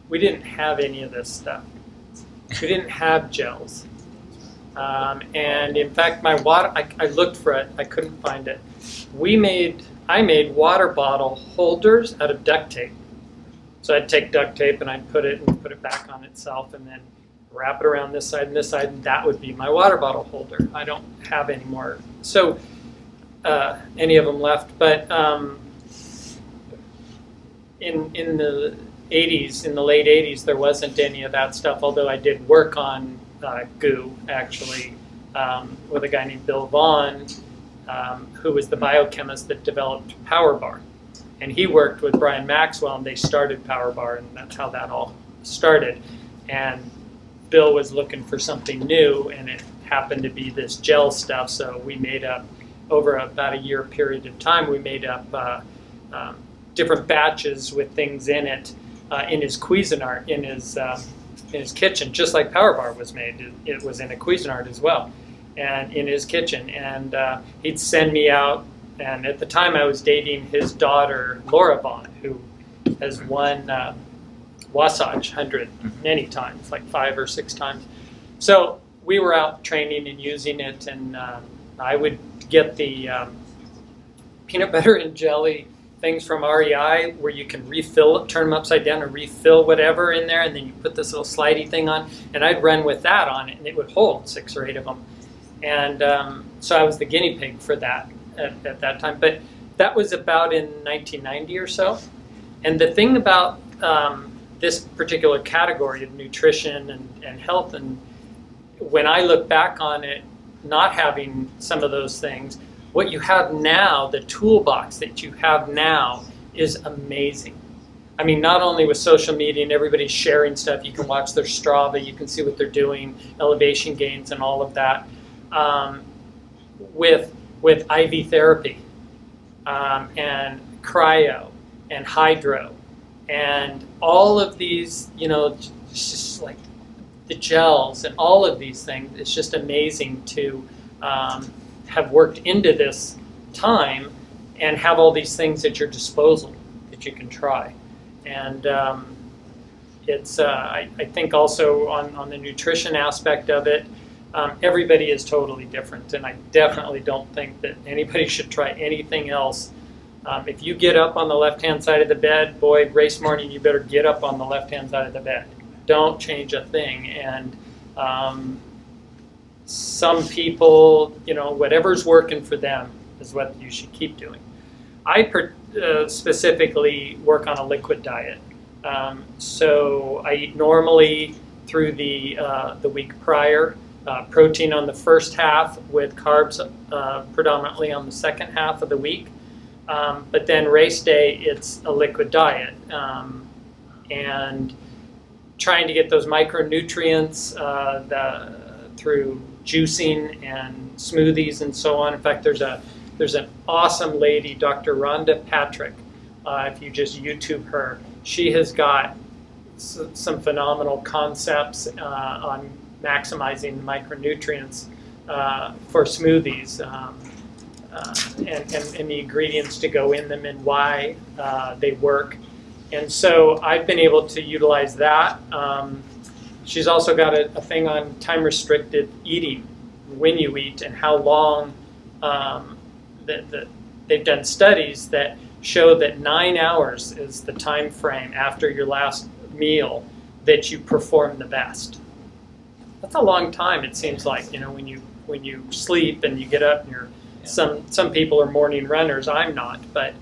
we didn't have any of this stuff. We didn't have gels. And in fact, my water, I looked for it, I couldn't find it. I made water bottle holders out of duct tape. So I'd take duct tape and I'd put it back on itself and then wrap it around this side and this side, and that would be my water bottle holder. I don't have any more. So any of them left, but in the 80s, in the late 80s, there wasn't any of that stuff, although I did work on goo, actually, with a guy named Bill Vaughn, who was the biochemist that developed PowerBar. And he worked with Brian Maxwell, and they started PowerBar, and that's how that all started. And Bill was looking for something new, and it happened to be this gel stuff, so we made up, over about a year period of time, we made up different batches with things in it in his Cuisinart, in his kitchen, just like PowerBar was made. It was in a Cuisinart as well, and in his kitchen. And he'd send me out, and at the time I was dating his daughter, Laura Vaughn, who has won Wasatch 100 many times, like 5 or 6 times. So we were out training and using it, and I would get the peanut butter and jelly things from REI where you can refill it, turn them upside down and refill whatever in there, and then you put this little slidey thing on, and I'd run with that on it, and it would hold 6 or 8 of them. And so I was the guinea pig for that at that time. But that was about in 1990 or so. And the thing about this particular category of nutrition and health, and when I look back on it, not having some of those things, what you have now, the toolbox that you have now, is amazing. I mean, not only with social media and everybody sharing stuff, you can watch their Strava, you can see what they're doing, elevation gains and all of that, with IV therapy and cryo and hydro and all of these, just like the gels and all of these things. It's just amazing to have worked into this time and have all these things at your disposal that you can try. And it's I think also on the nutrition aspect of it, everybody is totally different, and I definitely don't think that anybody should try anything else. If you get up on the left-hand side of the bed, boy, race morning, you better get up on the left-hand side of the bed. Don't change a thing. And some people, whatever's working for them is what you should keep doing. I specifically work on a liquid diet. So I eat normally through the week prior, protein on the first half with carbs predominantly on the second half of the week. But then race day, it's a liquid diet. And trying to get those micronutrients through juicing and smoothies and so on. In fact, there's an awesome lady, Dr. Rhonda Patrick. If you just YouTube her, she has got some phenomenal concepts on maximizing micronutrients for smoothies and the ingredients to go in them and why they work. And so I've been able to utilize that. She's also got a thing on time-restricted eating, when you eat, and how long. They've done studies that show that 9 hours is the time frame after your last meal that you perform the best. That's a long time, it seems like, when you sleep and you get up and you're some people are morning runners. I'm not, but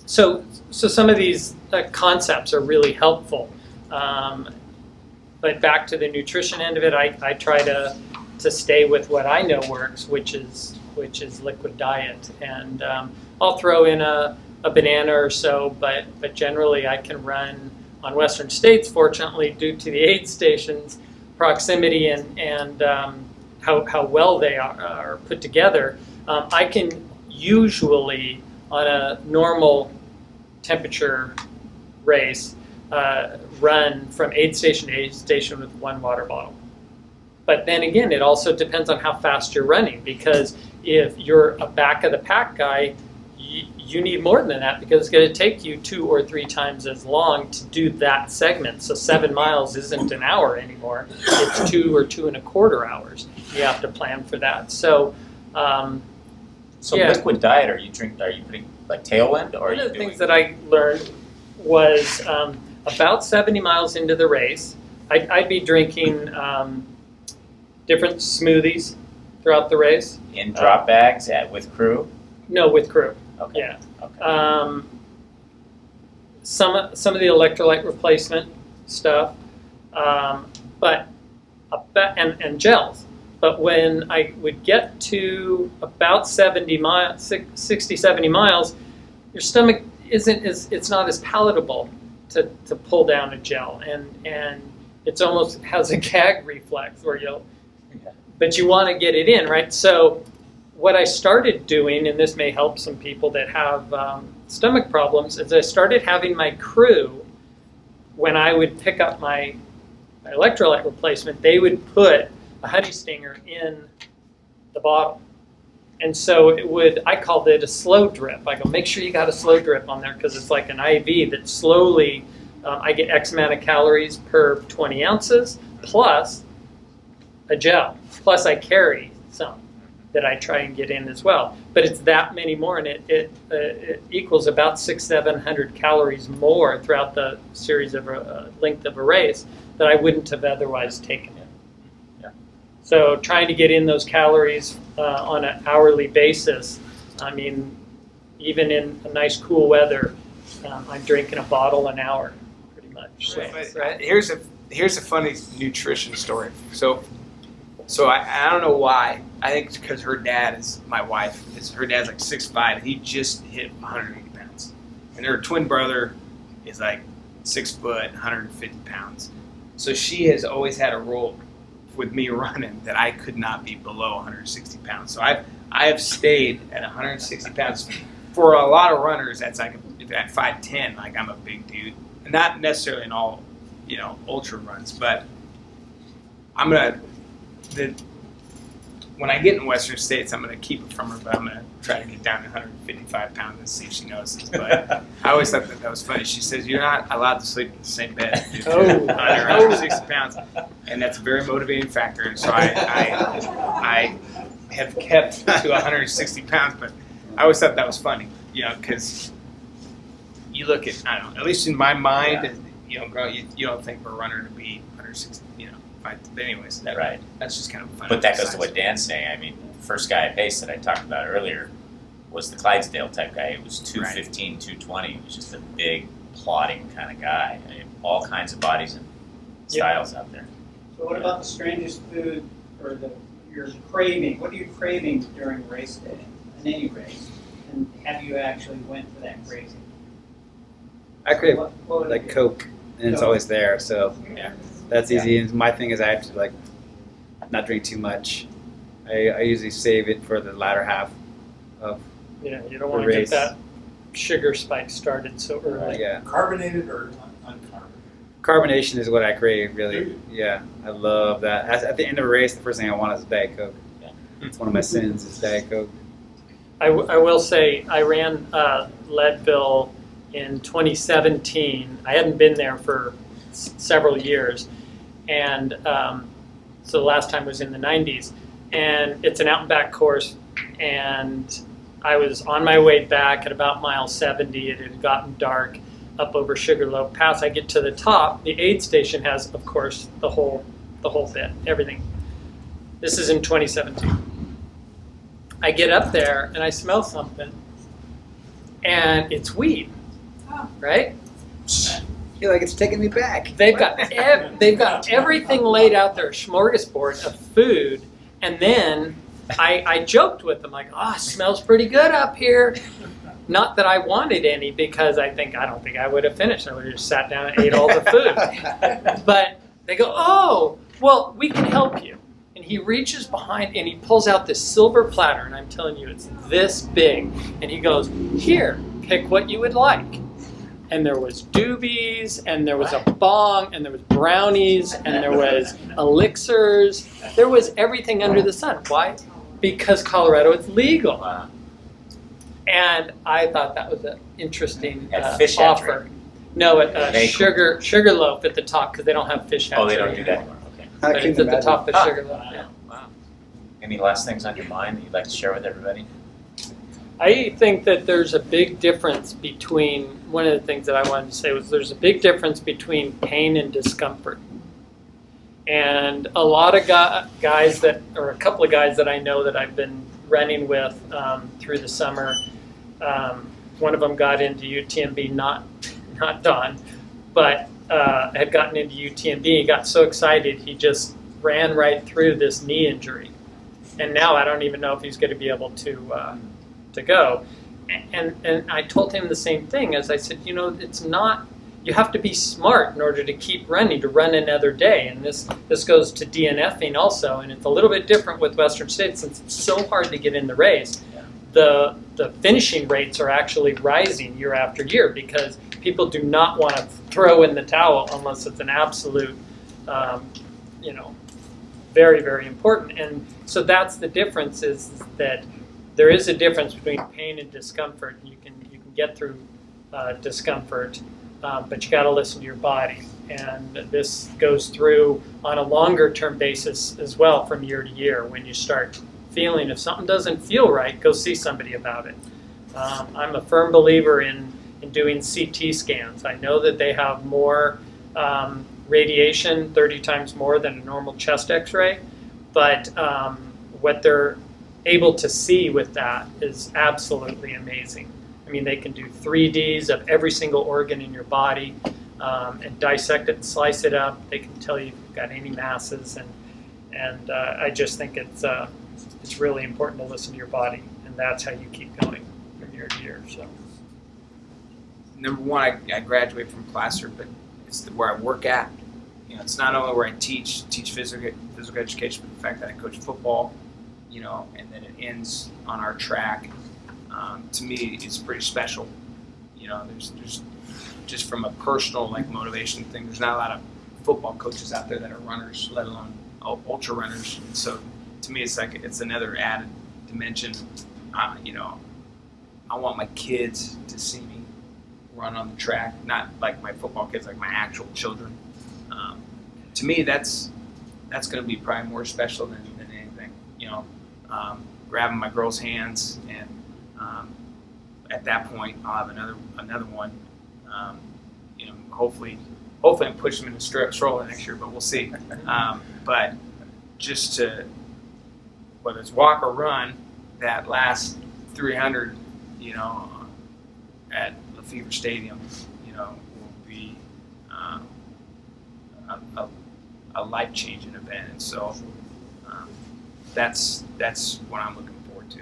so some of these concepts are really helpful. But back to the nutrition end of it, I try to stay with what I know works, which is liquid diet, and I'll throw in a banana or so, but generally I can run on Western States, fortunately, due to the aid stations proximity and how well they are put together. I can usually, on a normal temperature race, run from aid station to aid station with one water bottle. But then again, it also depends on how fast you're running, because if you're a back of the pack guy, you need more than that, because it's going to take you 2 or 3 times as long to do that segment. So 7 miles isn't an hour anymore. It's 2 or 2.25 hours. You have to plan for that. So, yeah. Liquid diet, are you putting like Tailwind, or One of the things that I learned was about 70 miles into the race, I'd be drinking different smoothies throughout the race. in drop bags with crew? No, with crew. Okay. Yeah. Okay. Some of the electrolyte replacement stuff, and gels. But when I would get to about 70 miles, your stomach it's not as palatable to pull down a gel, and it's almost has a gag reflex where but you want to get it in, right? So what I started doing, and this may help some people that have stomach problems, is I started having my crew, when I would pick up my electrolyte replacement, they would put a honey stinger in the bottle. And so I called it a slow drip. I go, make sure you got a slow drip on there, because it's like an IV that slowly, I get X amount of calories per 20 ounces, plus a gel. Plus I carry some that I try and get in as well. But it's that many more, and it equals about 600-700 calories more throughout the series of length of a race that I wouldn't have otherwise taken it. Yeah. So trying to get in those calories on an hourly basis, I mean, even in a nice cool weather, I'm drinking a bottle an hour, pretty much. Right. Here's a funny nutrition story. So I don't know why. I think it's because her dad is my wife. Her dad's like 6'5", and he just hit 180 pounds. And her twin brother is like 6 foot, 150 pounds. So she has always had a rule with me running that I could not be below 160 pounds. So I have stayed at 160 pounds. For a lot of runners, that's like at 5'10", like I'm a big dude. Not necessarily in all, ultra runs, but when I get in Western States, I'm going to keep it from her, but I'm going to try to get down to 155 pounds and see if she notices. But I always thought that was funny. She says, you're not allowed to sleep in the same bed if you're under 160 pounds. And that's a very motivating factor. And so I have kept to 160 pounds, but I always thought that was funny, because you look at, I don't know, at least in my mind, girl, you don't think we're a runner to be 160, But anyways, that's just kind of fun. But that goes to what Dan's saying. I mean, the first guy at pace that I talked about earlier was the Clydesdale type guy. It was 215, 220. He was just a big, plodding kind of guy. I mean, all kinds of bodies and styles out there. So what about the strangest food or your craving? What are you craving during race day, in any race? And have you actually went for that craving? I crave What like Coke, and it's always there. So that's easy. And my thing is I have to not drink too much. I usually save it for the latter half of You don't want to race. get that sugar spike started so early. Yeah. Carbonated or uncarbonated? Carbonation is what I crave, really. Yeah, I love that. At the end of a race, the first thing I want is Diet Coke. Yeah. It's one of my sins is Diet Coke. I will say I ran Leadville in 2017. I hadn't been there for several years, and so the last time was in the 90s. And it's an out and back course, and I was on my way back at about mile 70. It had gotten dark up over Sugarloaf Pass. I get to the top. The aid station has, of course, the whole bit, everything. This is in 2017. I get up there and I smell something, and it's weed, right? I feel like it's taking me back. They've got everything laid out there, a smorgasbord of food, and then I joked with them like, it smells pretty good up here. Not that I wanted any, because I don't think I would have finished. I would have just sat down and ate all the food. But they go, well, we can help you. And he reaches behind and he pulls out this silver platter, and I'm telling you, it's this big. And he goes, "Here, pick what you would like." And there was doobies, and there was a bong, and there was brownies, and there was elixirs. There was everything under the sun. Why? Because Colorado, it's legal. Wow. And I thought that was an interesting At fish offer. hatchery. No, at They- sugar loaf at the top, because they don't have fish hatchery. Oh, they don't do that anymore. Okay. But it's at the top of sugar loaf. Yeah. Wow. Any last things on your mind that you'd like to share with everybody? I think that there's a big difference between, one of the things that I wanted to say was there's a big difference between pain and discomfort. And a lot of guys that, or a couple of guys that I know that I've been running with through the summer, one of them got into UTMB, not Don, but had gotten into UTMB. He got so excited he just ran right through this knee injury. And now I don't even know if he's going to be able to go. And I told him the same thing. As I said, it's not, you have to be smart in order to keep running, to run another day. And this goes to DNFing also. And it's a little bit different with Western States since it's so hard to get in the race. The finishing rates are actually rising year after year because people do not want to throw in the towel unless it's an absolute, very, very important. And so that's the difference, is that there is a difference between pain and discomfort. You can get through discomfort, but you got to listen to your body. And this goes through on a longer term basis as well, from year to year. When you start feeling, if something doesn't feel right, go see somebody about it. I'm a firm believer in doing CT scans. I know that they have more radiation, 30 times more than a normal chest x-ray, but what they're able to see with that is absolutely amazing. I mean, they can do 3Ds of every single organ in your body and dissect it and slice it up. They can tell you if you've got any masses, and I just think it's really important to listen to your body, and that's how you keep going from year to year. So, Number one, I graduated from Placer, but it's where I work at. It's not only where I teach physical education, but the fact that I coach football, and then it ends on our track. To me, it's pretty special. There's just from a personal motivation thing. There's not a lot of football coaches out there that are runners, let alone ultra runners. So to me, it's another added dimension. I want my kids to see me run on the track, not like my football kids, like my actual children. To me, that's going to be probably more special than anything. Grabbing my girl's hands, and at that point, I'll have another one. Hopefully, I'm pushing them in the stroller next year, but we'll see. But just to, whether it's walk or run, that last 300, at Lefevre Stadium, will be a life-changing event, and so that's what I'm looking forward to.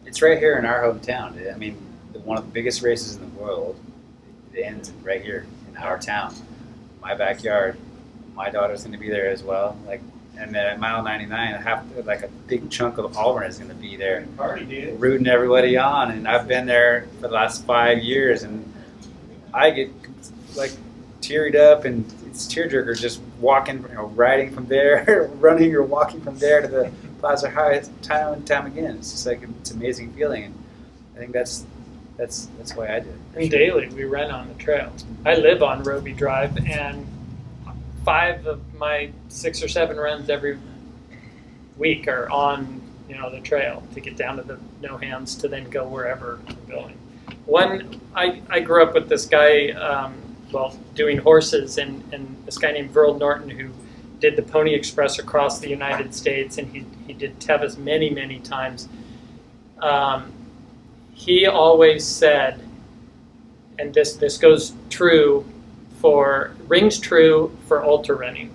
It's right here in our hometown. I mean, one of the biggest races in the world, it ends right here in our town, my backyard. My daughter's going to be there as well. And then at mile 99, a big chunk of Auburn is going to be there, Party, dude. rooting everybody on. And I've been there for the last 5 years, and I get teared up, and it's tearjerker just walking, riding from there, running or walking from there to the Plaza High time and time again. It's just it's an amazing feeling, and I think that's why I do it. and daily we run on the trail. I live on Roby Drive, and 5 of my 6 or 7 runs every week are on the trail to get down to the no hands to then go wherever we're going. I grew up with this guy doing horses, and this guy named Verl Norton, who did the Pony Express across the United States, and he did Tevis many times. He always said, and this goes true rings true for ultra running,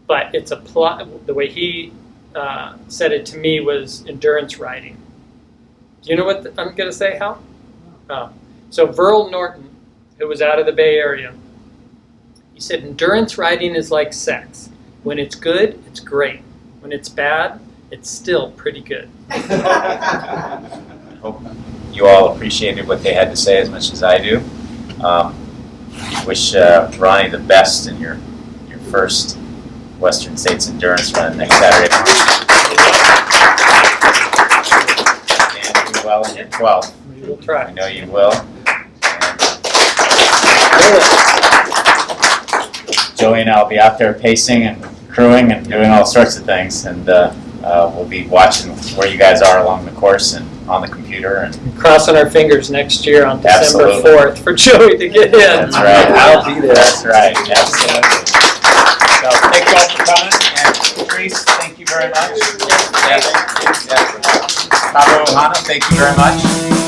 but it's the way he said it to me was endurance riding. Do you know what I'm going to say, Hal? Oh. So Verl Norton, who was out of the Bay Area, he said endurance riding is like sex. When it's good, it's great. When it's bad, it's still pretty good. Hope you all appreciated what they had to say as much as I do. Wish Ronnie the best in your first Western States Endurance run next Saturday. And do well in your 12th. We will try. I know you will. Joey and I will be out there pacing and crewing and doing all sorts of things, and we'll be watching where you guys are along the course and on the computer. And Crossing our fingers next year on December Absolutely. 4th for Joey to get in. That's right. I'll be there. That's right. Absolutely. So thank you all for coming. And Chris, thank you very much. Yes. Yes. Cabo Ohana, thank you very much.